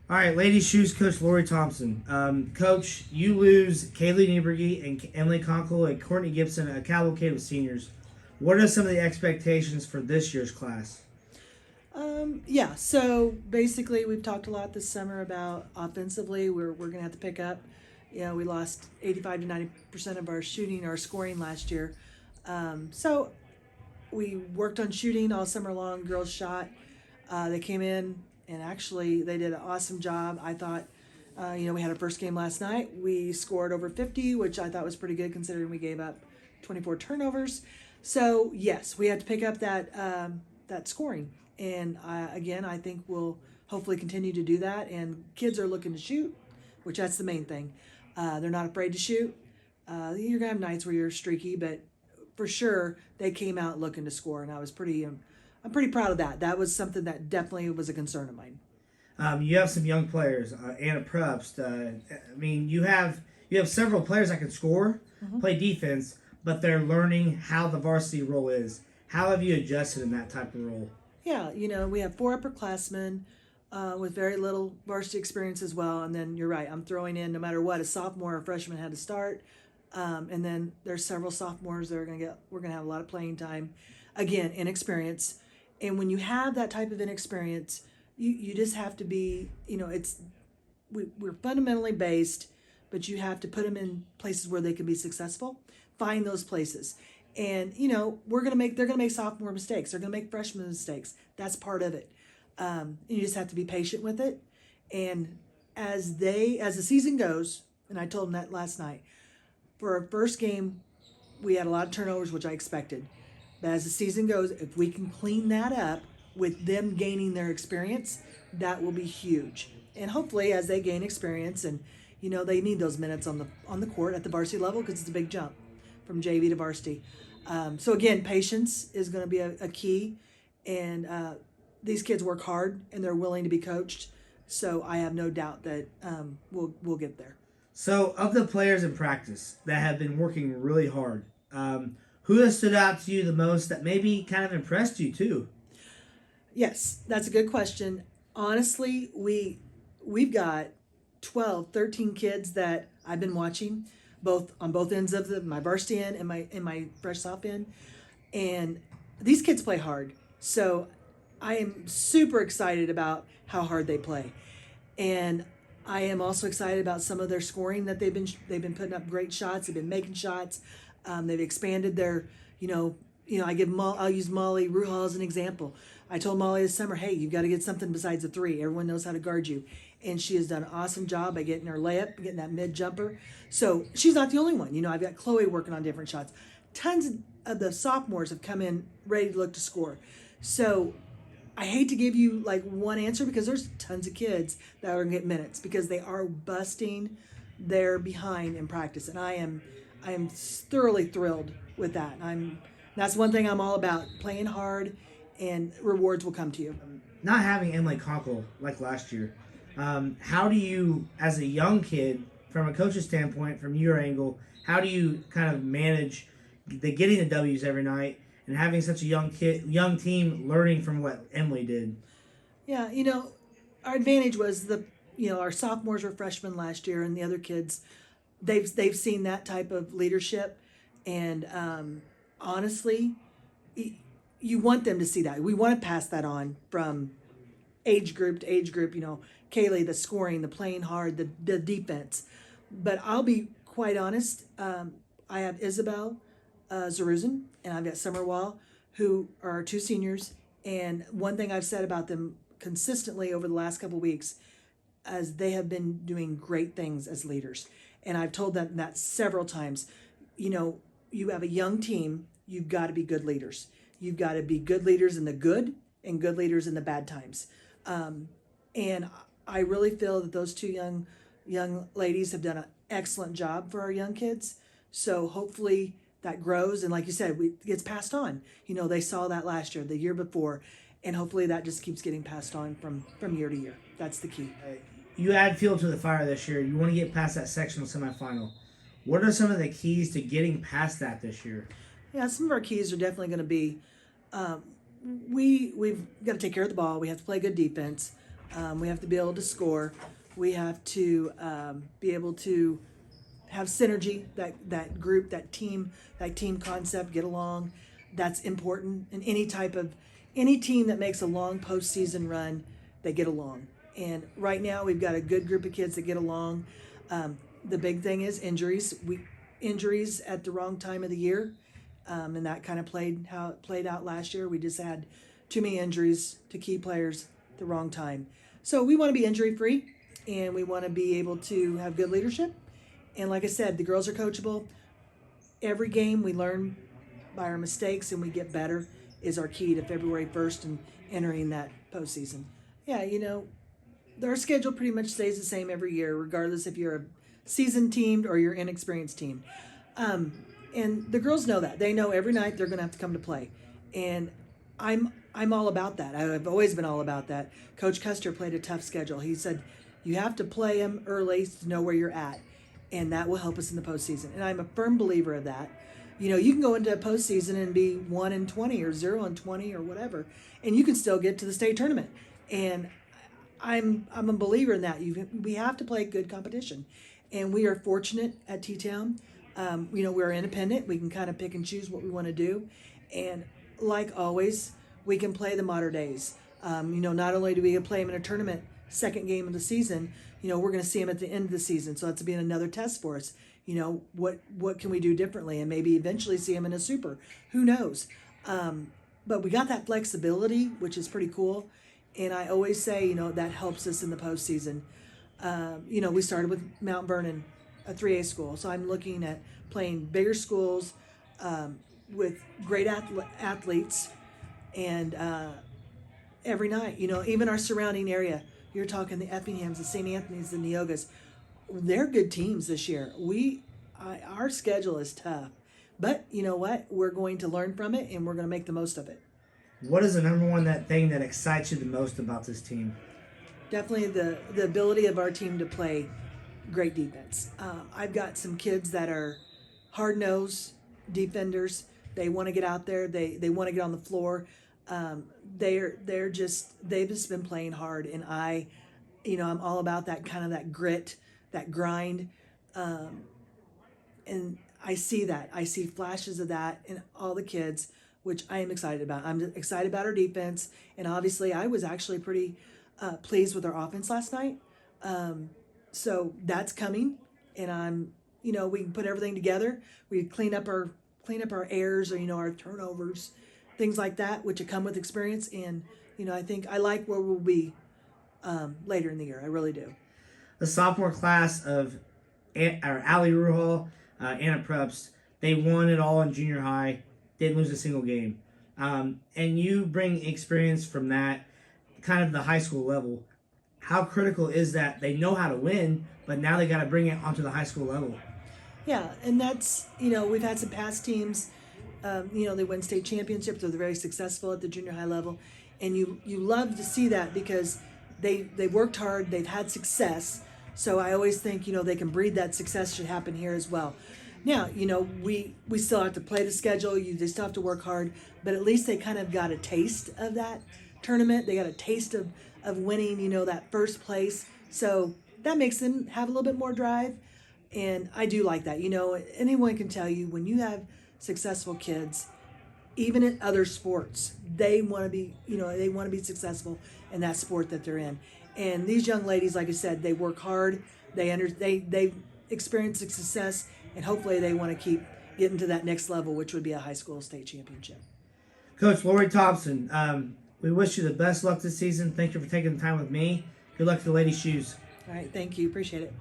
All right, ladies shoes coach Laurie Thompson. Coach, you lose Kaylee Nieberge and Emily Conkle and Courtney Gibson, a cavalcade of seniors. What are some of the expectations for this year's class? Yeah, so basically, we've talked a lot this summer about offensively. We're going to have to pick up. We lost 85 to 90% of our shooting, our scoring last year. So we worked on shooting all summer long. Girls shot. They came in and actually they did an awesome job. I thought, we had our first game last night. We scored over 50, which I thought was pretty good considering we gave up 24 turnovers. So yes, we have to pick up that scoring. And again, I think we'll hopefully continue to do that. And kids are looking to shoot, which that's the main thing. They're not afraid to shoot. You're gonna have nights where you're streaky, but for sure they came out looking to score, and I'm pretty proud of that. That was something that definitely was a concern of mine. You have some young players, Anna Probst. You have several players that can score, play defense, but they're learning how the varsity role is. How have you adjusted in that type of role? Yeah, we have four upperclassmen with very little varsity experience as well. And then you're right, I'm throwing in no matter what, a sophomore or freshman had to start. And then there's several sophomores that we're gonna have a lot of playing time. Again, inexperience. And when you have that type of inexperience, you just have to be, we're fundamentally based, but you have to put them in places where they can be successful. Find those places. And they're gonna make sophomore mistakes. They're gonna make freshman mistakes. That's part of it. You just have to be patient with it. And as the season goes, and I told them that last night, for our first game, we had a lot of turnovers, which I expected. But as the season goes, if we can clean that up with them gaining their experience, that will be huge. And hopefully, as they gain experience, and they need those minutes on the court at the varsity level because it's a big jump from JV to varsity. So again, patience is going to be a key, and these kids work hard and they're willing to be coached. So I have no doubt that we'll get there. So, of the players in practice that have been working really hard, who has stood out to you the most that maybe kind of impressed you too? Yes, that's a good question. Honestly, we've got 12, 13 kids that I've been watching, both on both ends of my varsity end and my fresh sop end, and these kids play hard. So I am super excited about how hard they play, and I am also excited about some of their scoring that they've been putting up great shots. They've been making shots. They've expanded their, I'll use Molly Ruhal as an example. I told Molly this summer, hey, you've got to get something besides a three. Everyone knows how to guard you. And she has done an awesome job by getting her layup, getting that mid jumper. So she's not the only one. I've got Chloe working on different shots. Tons of the sophomores have come in ready to look to score. So I hate to give you like one answer because there's tons of kids that are going to get minutes because they are busting their behind in practice. And I am thoroughly thrilled with that. That's one thing I'm all about, playing hard, and rewards will come to you. Not having Emily Conkle like last year, how do you, as a young kid, from a coach's standpoint, from your angle, how do you kind of manage getting the W's every night and having such a young team learning from what Emily did? Yeah, our advantage was our sophomores were freshmen last year, and the other kids, they've seen that type of leadership, and honestly, you want them to see that. We want to pass that on from age group to age group. Kaylee, the scoring, the playing hard, the defense. But I'll be quite honest. I have Isabel Zaruzin and I've got Summer Wall, who are two seniors. And one thing I've said about them consistently over the last couple of weeks, as they have been doing great things as leaders. And I've told them that several times. You have a young team. You've got to be good leaders. You've got to be good leaders in the good and good leaders in the bad times. And I really feel that those two young ladies have done an excellent job for our young kids. So hopefully that grows. And like you said, it gets passed on. They saw that last year, the year before. And hopefully that just keeps getting passed on from year to year. That's the key. You add fuel to the fire this year. You want to get past that sectional semifinal. What are some of the keys to getting past that this year? Yeah, some of our keys are definitely going to be we've got to take care of the ball. We have to play good defense. We have to be able to score. We have to be able to have synergy, that group, that team concept, get along. That's important in any team that makes a long postseason run. They get along, and right now we've got a good group of kids that get along. The big thing is injuries. Injuries at the wrong time of the year, and that kind of played out last year. We just had too many injuries to key players at the wrong time. So we want to be injury free, and we want to be able to have good leadership. And like I said, the girls are coachable. Every game we learn by our mistakes and we get better is our key to February 1st and entering that postseason. Yeah, our schedule pretty much stays the same every year, regardless if you're a seasoned team or you're an inexperienced team. And the girls know that. They know every night they're going to have to come to play. And I'm all about that. I've always been all about that. Coach Custer played a tough schedule. He said, you have to play them early to know where you're at, and that will help us in the postseason. And I'm a firm believer of that. You can go into a postseason and be 1-20 or 0-20 or whatever, and you can still get to the state tournament. And I'm a believer in that. We have to play good competition, and we are fortunate at T-Town. We're independent. We can kind of pick and choose what we want to do, and like always, we can play the modern days. Not only do we play them in a tournament, second game of the season, we're going to see them at the end of the season. So that's being another test for us. What can we do differently, and maybe eventually see them in a super. Who knows? But we got that flexibility, which is pretty cool. And I always say, that helps us in the postseason. We started with Mount Vernon, a 3A school. So I'm looking at playing bigger schools with great athletes, and every night, even our surrounding area. You're talking the Effinghams, the St. Anthony's, the Neogas. They're good teams this year. Our schedule is tough, but you know what? We're going to learn from it, and we're going to make the most of it. What is the number one thing that excites you the most about this team? Definitely the ability of our team to play great defense. I've got some kids that are hard-nosed defenders. They want to get out there. They want to get on the floor. They've just been playing hard, and I'm all about that kind of that grit, that grind, and I see that. I see flashes of that in all the kids, which I am excited about. I'm excited about our defense, and obviously I was actually pretty pleased with our offense last night. So that's coming, and we can put everything together. We clean up our errors, or our turnovers, things like that, which come with experience. And I think I like where we'll be later in the year. I really do. The sophomore class of Allie Ruhal, Anna Probst, they won it all in junior high, didn't lose a single game. And you bring experience from that, kind of the high school level. How critical is that? They know how to win, but now they got to bring it onto the high school level. Yeah, and that's, we've had some past teams, they win state championships, or they're very successful at the junior high level. And you love to see that because they worked hard, they've had success. So I always think, they can breed that success should happen here as well. Now, we still have to play the schedule, they still have to work hard, but at least they kind of got a taste of that tournament. They got a taste of winning, that first place. So that makes them have a little bit more drive. And I do like that. Anyone can tell you when you have successful kids, even in other sports, they want to be successful in that sport that they're in. And these young ladies, like I said, they work hard. They experience success, and hopefully they want to keep getting to that next level, which would be a high school state championship. Coach Laurie Thompson, we wish you the best luck this season. Thank you for taking the time with me. Good luck to the ladies' shoes. All right, thank you. Appreciate it.